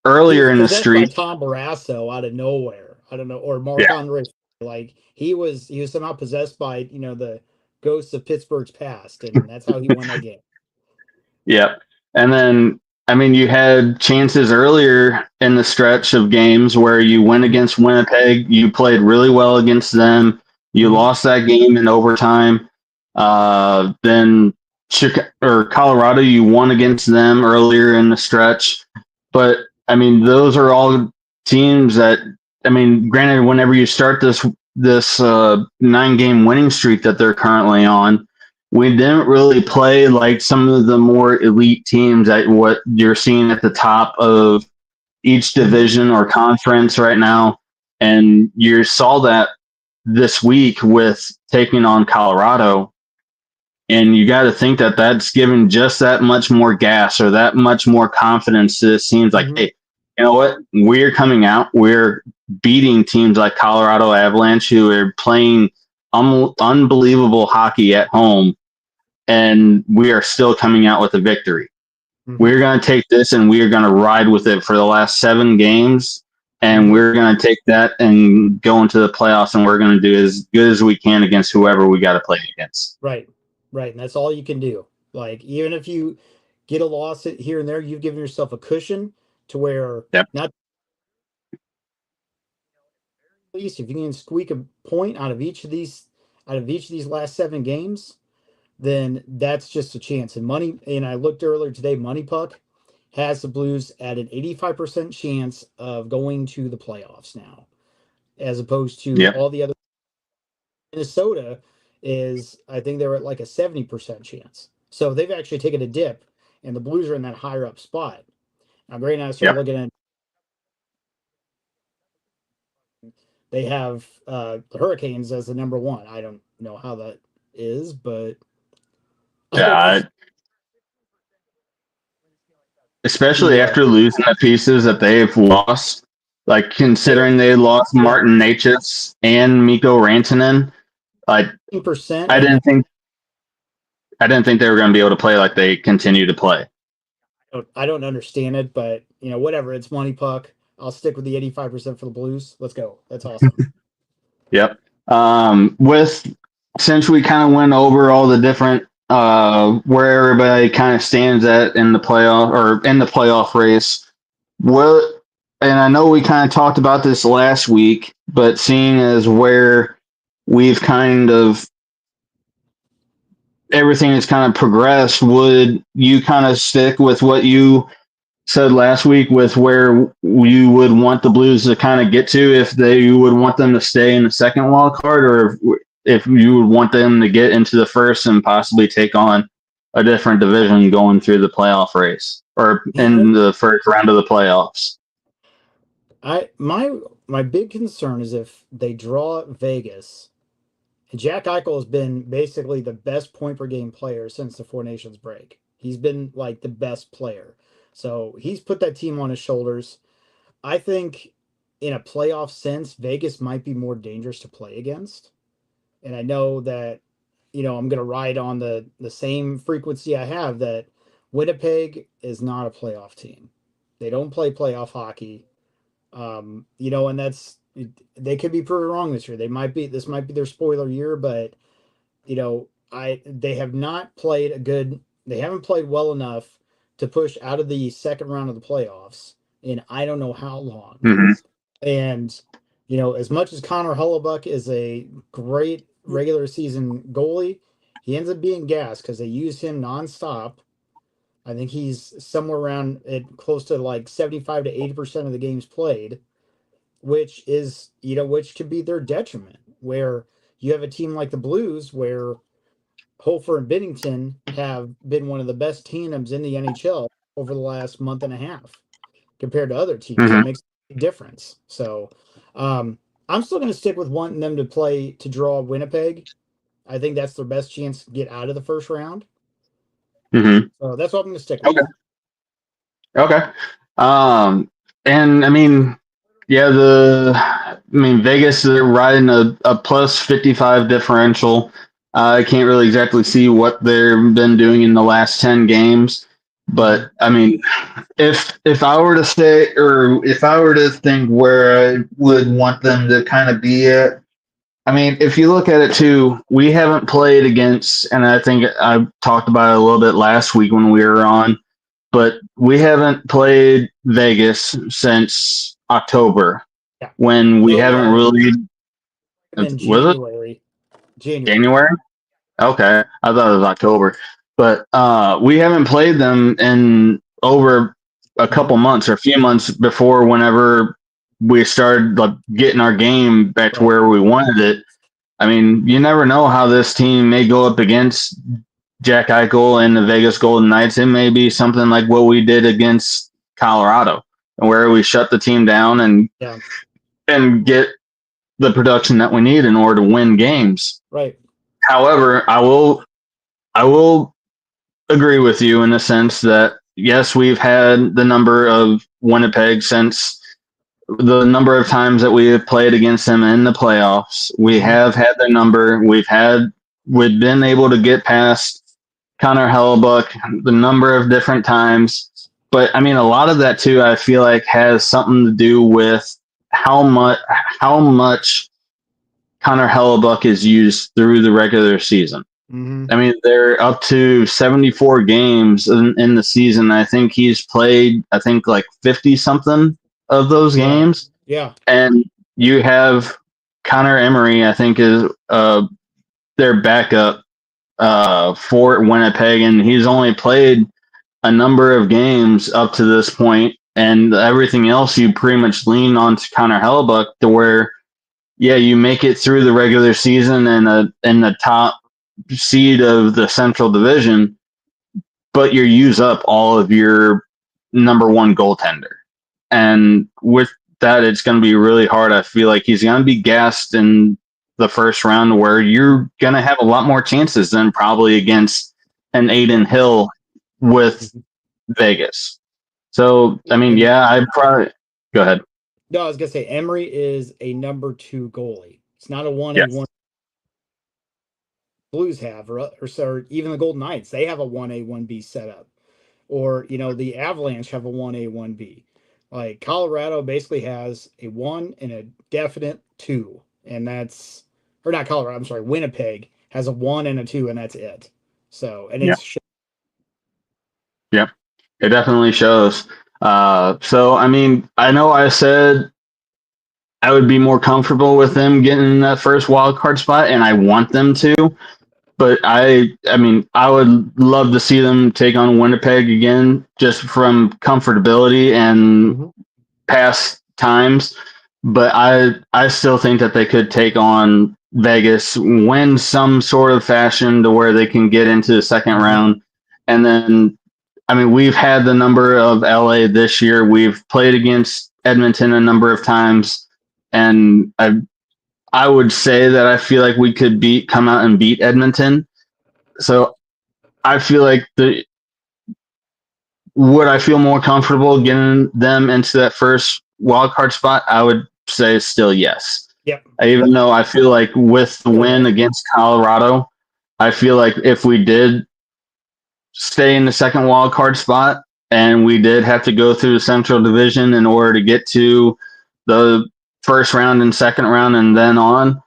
earlier in the possessed by streak. Tom Barrasso out of nowhere. I don't know, or Mark Yeah. Andre. Like he was somehow possessed by the ghosts of Pittsburgh's past, and that's how he won that game. Yeah. And then, I mean, you had chances earlier in the stretch of games where you went against Winnipeg. You played really well against them. You lost that game in overtime. Then Colorado, you won against them earlier in the stretch. But, I mean, those are all teams that, I mean, granted, whenever you start this 9-game winning streak that they're currently on, we didn't really play like some of the more elite teams at what you're seeing at the top of each division or conference right now. And you saw that this week with taking on Colorado. And you got to think that that's given just that much more gas or that much more confidence to this teams. Like, hey, you know what? We're coming out. We're beating teams like Colorado Avalanche, who are playing unbelievable hockey at home, and we are still coming out with a victory. We're going to take this and we are going to ride with it for the last 7 games, and we're going to take that and go into the playoffs, and we're going to do as good as we can against whoever we got to play against. Right, and that's all you can do. Like, even if you get a loss here and there, you've given yourself a cushion to where not at least if you can squeak a point out of each of these last 7 games, then that's just a chance. And I looked earlier today, Money Puck has the Blues at an 85% chance of going to the playoffs now, as opposed to all the other. Minnesota I think they're at like a 70% chance. So they've actually taken a dip, and the Blues are in that higher up spot. Now, great, I started looking at. They have the Hurricanes as the number 1. I don't know how that is, but especially after losing the pieces that they've lost, like considering they lost Martin Necas and Mikko Rantanen, like I didn't think they were going to be able to play like they continue to play. I don't understand it, but whatever. It's Money Puck. I'll stick with the 85% for the Blues. Let's go. That's awesome. Yep. Since we kind of went over all the different where everybody kind of stands at in the playoff race, and I know we kind of talked about this last week, but seeing as where we've kind of everything has kind of progressed, would you kind of stick with what you said last week with where you would want the Blues to kind of get to, if you would want them to stay in the second wild card, or if you would want them to get into the first and possibly take on a different division going through the playoff race or in the first round of the playoffs? my big concern is if they draw Vegas, and Jack Eichel has been basically the best point per game player since the Four Nations break. He's been like the best player. So he's put that team on his shoulders. I think in a playoff sense, Vegas might be more dangerous to play against. And I know that, I'm going to ride on the same frequency I have that Winnipeg is not a playoff team. They don't play playoff hockey. And they could be proven wrong this year. This might be their spoiler year, but they have not played they haven't played well enough to push out of the second round of the playoffs in I don't know how long. Mm-hmm. And as much as Connor Hellebuck is a great regular season goalie, he ends up being gassed because they use him nonstop. I think he's somewhere around close to like 75 to 80% of the games played, which could be their detriment. Where you have a team like the Blues, where Hofer and Binnington have been one of the best tandems in the NHL over the last month and a half compared to other teams. Mm-hmm. That makes a big difference. So I'm still going to stick with wanting them to draw Winnipeg. I think that's their best chance to get out of the first round. Mm-hmm. So that's what I'm going to stick with. Okay. And I mean, Vegas, they're riding a plus 55 differential. I can't really exactly see what they've been doing in the last 10 games, but I mean, if I were to say, or if I were to think where I would want them to kind of be at, I mean, if you look at it too, we haven't played against, and I think I talked about it a little bit last week when we were on, but we haven't played Vegas since October, when we haven't really. In Was it January? Okay, I thought it was October, but we haven't played them in over a couple months or a few months before whenever we started getting our game back to where we wanted it. I mean, you never know how this team may go up against Jack Eichel and the Vegas Golden Knights. It may be something like what we did against Colorado, where we shut the team down and get the production that we need in order to win games. Right. However, I will agree with you in the sense that yes, we've had the number of Winnipeg since the number of times that we have played against them in the playoffs. We have had their number. We've been able to get past Connor Hellebuck the number of different times. But I mean, a lot of that too, I feel like has something to do with how much Connor Hellebuck is used through the regular season. Mm-hmm. I mean, they're up to 74 games in the season. I think he's played, like 50 something of those games. Yeah. And you have Connor Emery, I think, is their backup for Winnipeg, and he's only played a number of games up to this point, and everything else you pretty much lean on to Connor Hellebuck to where, you make it through the regular season and in the top seed of the Central Division, but you use up all of your number one goaltender. And with that, it's going to be really hard. I feel like he's going to be gassed in the first round where you're going to have a lot more chances than probably against an Aiden Hill with Vegas. So, I mean, I'd probably go ahead. No, I was going to say Emery is a number 2 goalie. It's not a 1A1. Blues have, or even the Golden Knights, they have a 1A, 1B setup. Or, the Avalanche have a 1A, 1B. Like Colorado basically has a 1 and a definite 2. And that's, or not Colorado, I'm sorry, Winnipeg has a 1 and a 2, and that's it. So, and it's. Yep, it definitely shows. So, I mean, I know I said I would be more comfortable with them getting that first wild card spot, and I want them to. But I mean, I would love to see them take on Winnipeg again, just from comfortability and past times. But I still think that they could take on Vegas, win some sort of fashion to where they can get into the second round. And then, I mean, we've had the number of LA this year. We've played against Edmonton a number of times. and I would say that I feel like we could come out and beat Edmonton. So I feel like would I feel more comfortable getting them into that first wild card spot? I would say still yes. Yep. Even though I feel like with the win against Colorado, I feel like if we did stay in the second wild card spot and we did have to go through the Central Division in order to get to the first round and second round and then on,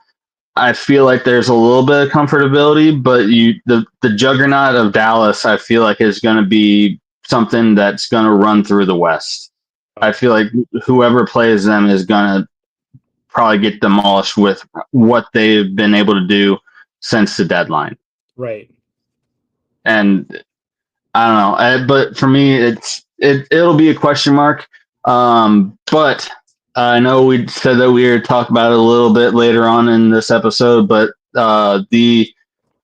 I feel like there's a little bit of comfortability, but the juggernaut of Dallas, I feel like is going to be something that's going to run through the West. I feel like whoever plays them is going to probably get demolished with what they've been able to do since the deadline. Right. And I don't know, but for me, it'll be a question mark. But I know we said that we would talk about it a little bit later on in this episode, but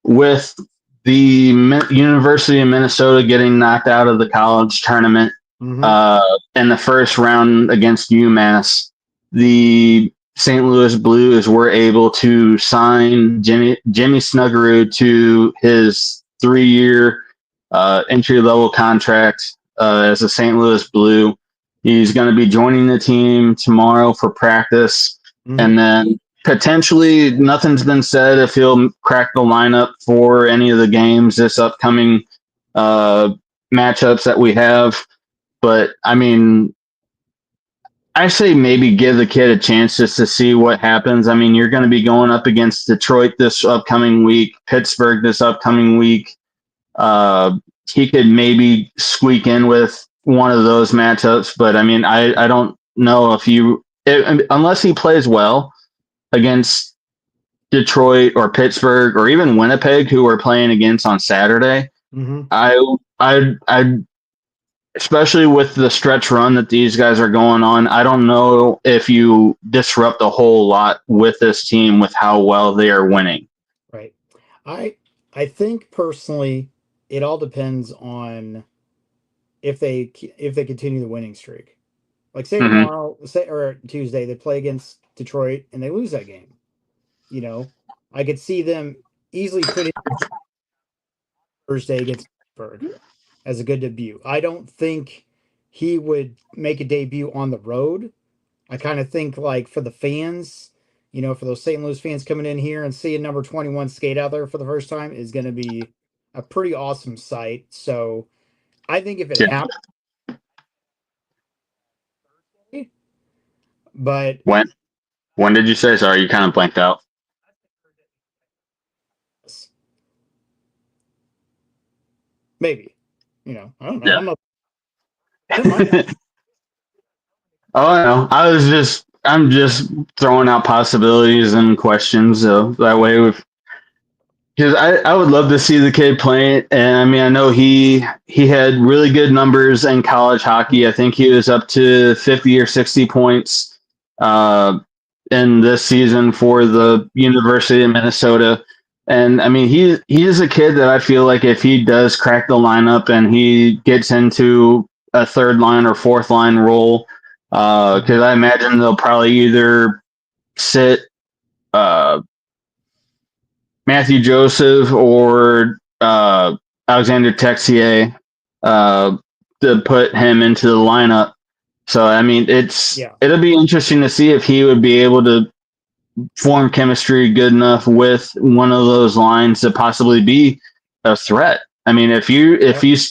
with the University of Minnesota getting knocked out of the college tournament in the first round against UMass, the St. Louis Blues were able to sign Jimmy Snuggerud to his 3-year entry-level contract as a St. Louis Blue. He's going to be joining the team tomorrow for practice. And then potentially nothing's been said if he'll crack the lineup for any of the games this upcoming matchups that we have. But, I mean, I say maybe give the kid a chance just to see what happens. I mean, you're going to be going up against Detroit this upcoming week, Pittsburgh this upcoming week. He could maybe squeak in with one of those matchups, but I mean, I don't know if unless he plays well against Detroit or Pittsburgh or even Winnipeg, who we're playing against on Saturday. I especially with the stretch run that these guys are going on, I don't know if you disrupt a whole lot with this team with how well they are winning. Right. I think personally, it all depends on if they continue the winning streak. Like say tomorrow, or Tuesday, they play against Detroit and they lose that game. You know, I could see them easily putting Thursday against Pittsburgh as a good debut. I don't think he would make a debut on the road. I kind of think like for the fans, you know, for those St. Louis fans coming in here and seeing number 21 skate out there for the first time is going to be a pretty awesome sight. So I think if it happens, but when did you say? Sorry, you kind of blanked out. Maybe, you know, I don't know. Yeah. Oh, I know. I'm just throwing out possibilities and questions. So that way because I would love to see the kid play it. And I mean, I know he had really good numbers in college hockey. I think he was up to 50 or 60 points in this season for the University of Minnesota. And I mean, he is a kid that I feel like if he does crack the lineup and he gets into a third line or fourth line role, because I imagine they'll probably either sit Matthew Joseph or Alexander Texier to put him into the lineup. So I mean, it'll be interesting to see if he would be able to form chemistry good enough with one of those lines to possibly be a threat. I mean, if you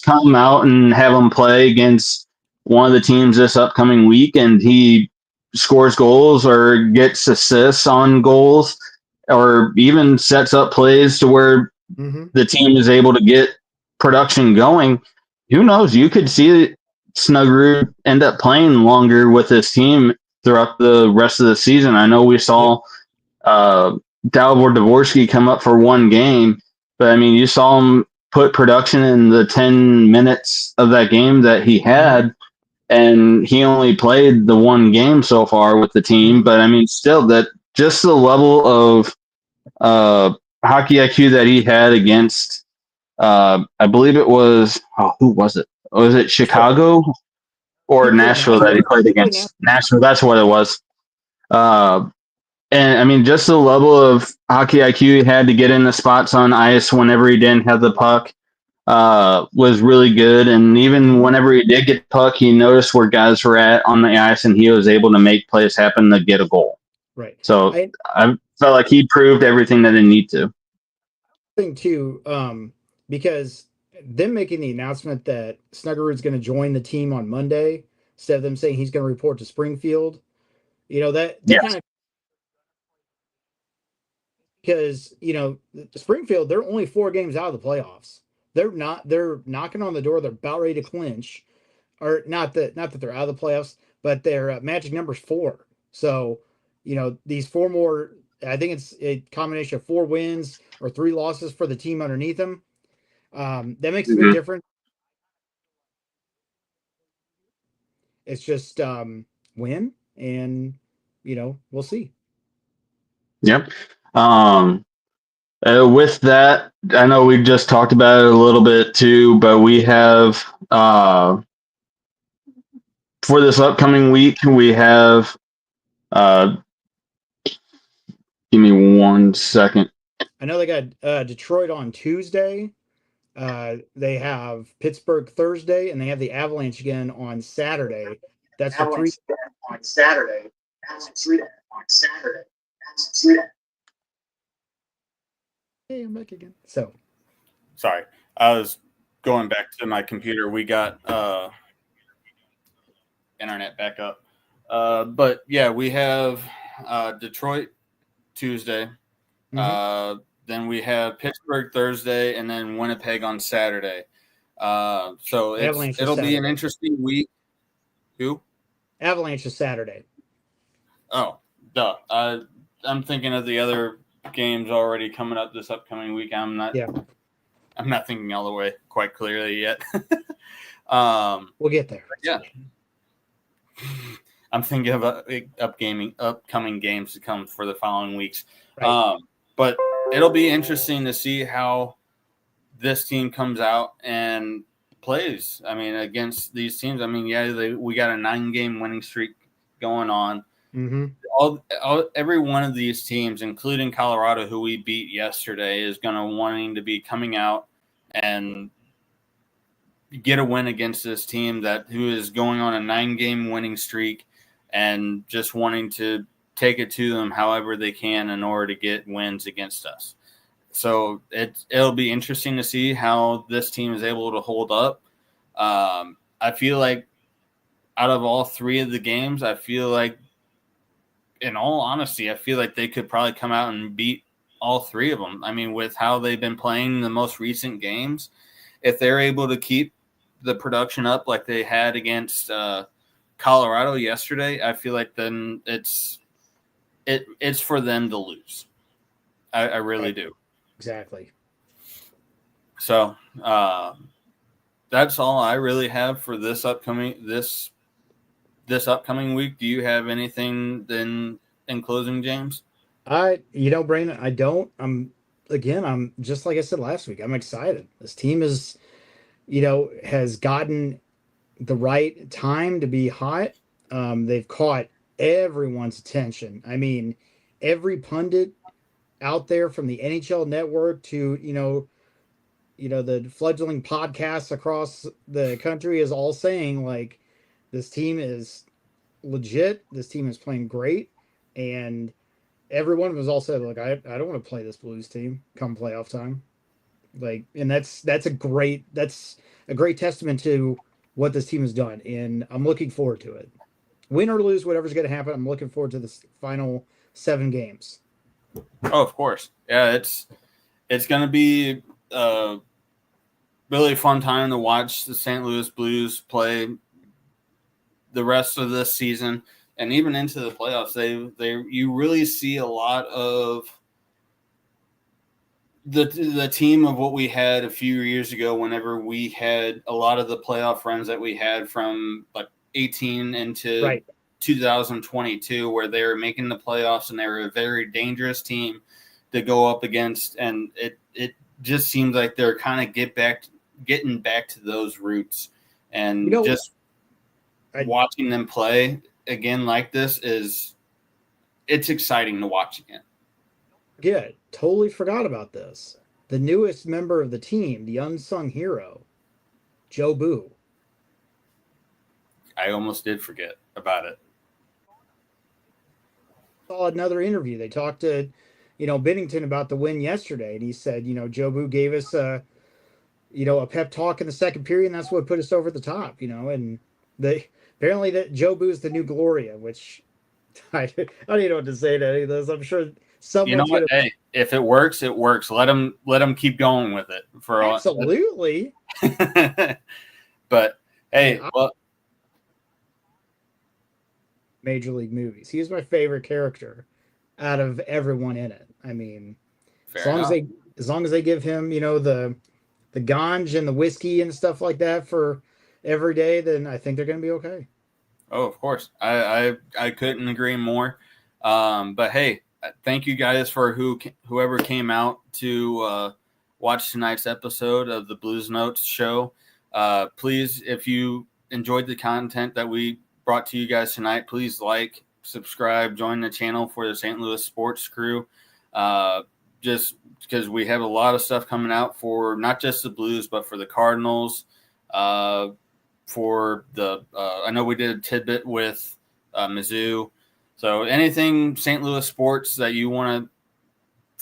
come out and have him play against one of the teams this upcoming week and he scores goals or gets assists on goals or even sets up plays to where the team is able to get production going, who knows? You could see Snuggerud end up playing longer with this team throughout the rest of the season. I know we saw Dalibor Dvorsky come up for one game, but I mean, you saw him put production in the 10 minutes of that game that he had, and he only played the one game so far with the team. But I mean, still, that just the level of hockey IQ that he had against, I believe it was, who was it? Was it Chicago or Nashville that he played against? Nashville, that's what it was. And I mean, just the level of hockey IQ he had to get in the spots on ice whenever he didn't have the puck was really good. And even whenever he did get the puck, he noticed where guys were at on the ice, and he was able to make plays happen to get a goal. Right. So I felt like he proved everything that he needed to. Thing too, because them making the announcement that Snuggerud's going to join the team on Monday, instead of them saying he's going to report to Springfield, that they kind of, because Springfield, they're only 4 games out of the playoffs. They're knocking on the door. They're about ready to clinch, or not that they're out of the playoffs, but their magic number's 4. So these 4 more. I think it's a combination of 4 wins or 3 losses for the team underneath them. That makes a big difference. It's just win, and we'll see. Yep. With that, I know we just talked about it a little bit too, but we have for this upcoming week, we have give me 1 second. I know they got Detroit on Tuesday. They have Pittsburgh Thursday, and they have the Avalanche again on Saturday. That's the 3 on Saturday. Hey, I'm back again. So, sorry, I was going back to my computer. We got internet back up. But yeah, we have Detroit Tuesday. mm-hmm. Then we have Pittsburgh Thursday, and then Winnipeg on Saturday. So it'll be an interesting week. Who? Avalanche is Saturday. Oh, duh. I'm thinking of the other games already coming up this upcoming week. I'm not thinking all the way quite clearly yet. We'll get there. Yeah. I'm thinking of upcoming games to come for the following weeks. Right. But it'll be interesting to see how this team comes out and plays. I mean, against these teams. I mean, we got a 9-game winning streak going on. Mm-hmm. Every one of these teams, including Colorado, who we beat yesterday, is going to wanting to be coming out and get a win against this team who is going on a 9-game winning streak and just wanting to take it to them however they can in order to get wins against us. So it'll be interesting to see how this team is able to hold up. I feel like out of all 3 of the games, in all honesty, I feel like they could probably come out and beat all 3 of them. I mean, with how they've been playing the most recent games, if they're able to keep the production up like they had against Colorado yesterday, I feel like then it's for them to lose. I really do. Exactly. So that's all I really have for this upcoming week. Do you have anything then in closing, James? Brandon, I don't. I'm just like I said last week. I'm excited. This team is, has gotten the right time to be hot. They've caught everyone's attention. I mean, every pundit out there, from the NHL Network to the fledgling podcasts across the country, is all saying like this team is legit. This team is playing great, and everyone was also like, I don't want to play this Blues team come playoff time. Like, and that's a great testament to what this team has done, and I'm looking forward to it. Win or lose, whatever's going to happen, I'm looking forward to this final 7 games. Oh, of course. Yeah, it's going to be a really fun time to watch the St. Louis Blues play the rest of this season and even into the playoffs. You really see a lot of the team of what we had a few years ago whenever we had a lot of the playoff runs that we had from like 18 into 2022, where they were making the playoffs and they were a very dangerous team to go up against. And it just seems like they're kind of getting back to those roots, and watching them play again like this is it's exciting to watch again. Yeah, totally forgot about this. The newest member of the team, the unsung hero, Joe Boo. I almost did forget about it. Saw another interview. They talked to, Bennington about the win yesterday, and he said, Joe Boo gave us a pep talk in the second period, and that's what put us over the top, and apparently that Joe Boo is the new Gloria, which I don't even know what to say to any of this. I'm sure someone's What? Hey, if it works, it works. Let them keep going with it for absolutely. But hey, well, Major League movies. He was my favorite character out of everyone in it. I mean, as long as they give him, the ganj and the whiskey and stuff like that for every day, then I think they're going to be okay. Oh, of course. I couldn't agree more. But hey, thank you guys for whoever came out to watch tonight's episode of the Blues Notes show. Please, if you enjoyed the content that we brought to you guys tonight, please like, subscribe, join the channel for the St. Louis Sports Crew. Just because we have a lot of stuff coming out for not just the Blues, but for the Cardinals. For the I know we did a tidbit with Mizzou. So anything St. Louis sports that you want to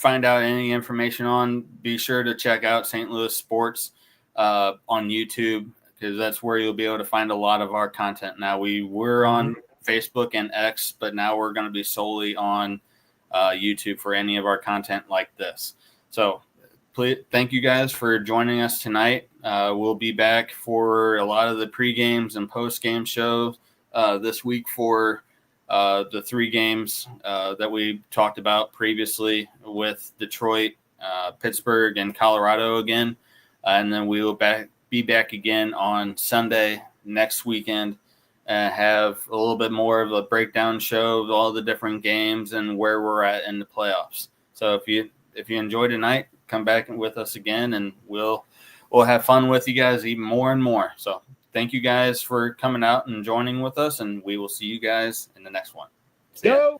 find out any information on, be sure to check out St. Louis Sports on YouTube, because that's where you'll be able to find a lot of our content. Now, we were on Facebook and X, but now we're going to be solely on YouTube for any of our content like this. So please, thank you guys for joining us tonight. We'll be back for a lot of the pre-games and post-game shows this week for the 3 games that we talked about previously with Detroit, Pittsburgh, and Colorado again. And then we will be back again on Sunday next weekend and have a little bit more of a breakdown show of all the different games and where we're at in the playoffs. So if you enjoyed tonight, come back with us again, and we'll have fun with you guys even more and more. So thank you guys for coming out and joining with us, and we will see you guys in the next one. See ya.